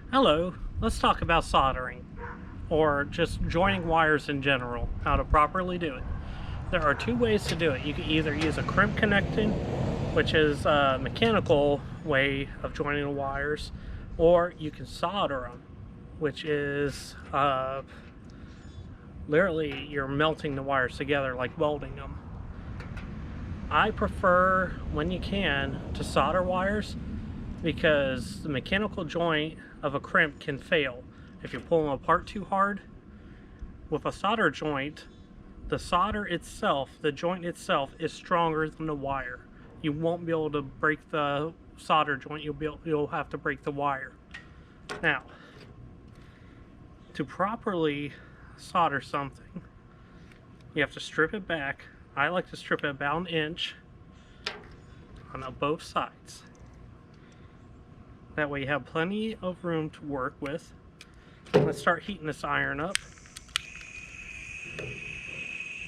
Hello, let's talk about soldering, or just joining wires in general, how to properly do it. There are two ways to do it. You can either use a crimp connecting, which is a mechanical way of joining the wires, or you can solder them, which is literally you're melting the wires together like welding them. I prefer, when you can, to solder wires because the mechanical joint of a crimp can fail if you pull them apart too hard. With a solder joint, the solder itself, the joint itself, is stronger than the wire. You won't be able to break the solder joint. You'll have to break the wire. Now, to properly solder something, you have to strip it back. I like to strip it about 1 inch on both sides. That way you have plenty of room to work with. Let's start heating this iron up.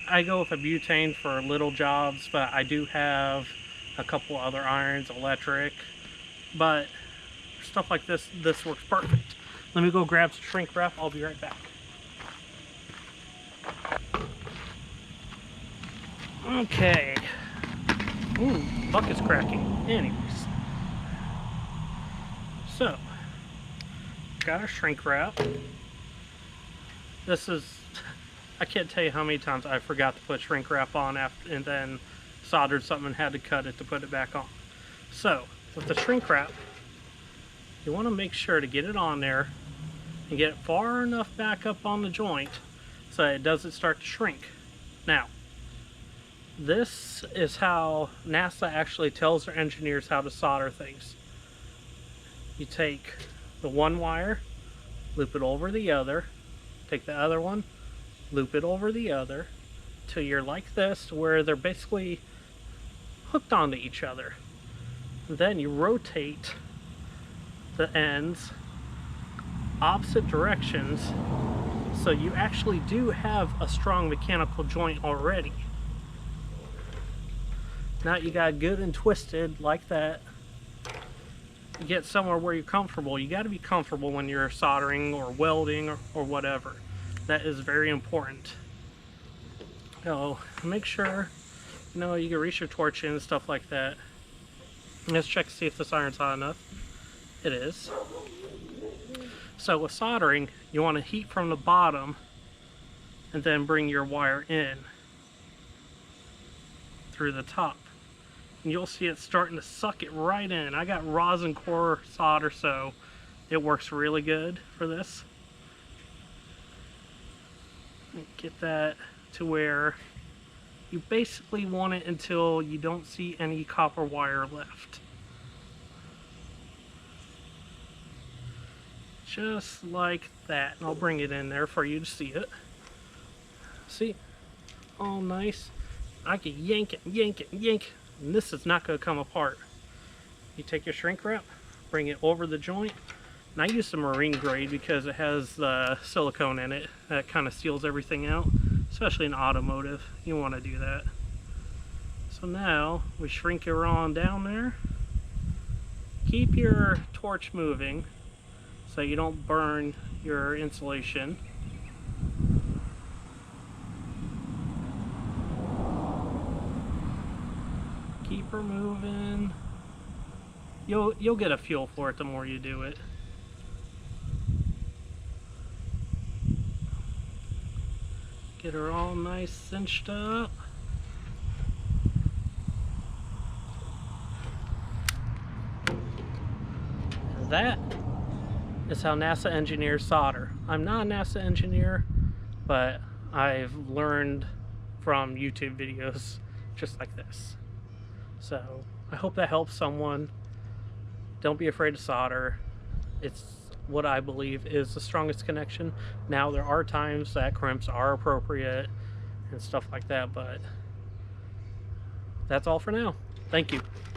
I go with a butane for little jobs, but I do have a couple other irons, electric. But for stuff like this, this works perfect. Let me go grab some shrink wrap. I'll be right back. Okay. Ooh, bucket's cracking. Anyways. So, got our shrink wrap. This is, I can't tell you how many times I forgot to put shrink wrap on after, and then soldered something and had to cut it to put it back on. So, with the shrink wrap, you want to make sure to get it on there and get it far enough back up on the joint so that it doesn't start to shrink. Now, this is how NASA actually tells their engineers how to solder things. You take the one wire, loop it over the other, take the other one, loop it over the other, till you're like this, where they're basically hooked onto each other. Then you rotate the ends opposite directions, so you actually do have a strong mechanical joint already. Now you got good and twisted like that. Get somewhere where you're comfortable. You got to be comfortable when you're soldering or welding or whatever. That is very important. So make sure you can reach your torch in and stuff like that. Let's check to see if this iron's hot enough. It is. So with soldering, you want to heat from the bottom and then bring your wire in through the top. And you'll see it starting to suck it right in. I got rosin core solder, so it works really good for this. Get that to where you basically want it until you don't see any copper wire left. Just like that. And I'll bring it in there for you to see it. See? All nice. I can yank it, yank it, yank it. And this is not going to come apart. You take your shrink wrap, bring it over the joint, and I use the marine grade because it has the silicone in it that kind of seals everything out, especially in automotive. You want to do that. So now we shrink it on down there. Keep your torch moving so you don't burn your insulation. Keep her moving. You'll get a feel for it the more you do it. Get her all nice cinched up. And that is how NASA engineers solder. I'm not a NASA engineer, but I've learned from YouTube videos just like this. So I hope that helps someone. Don't be afraid to solder. It's what I believe is the strongest connection. Now there are times that crimps are appropriate and stuff like that, but that's all for now. Thank you.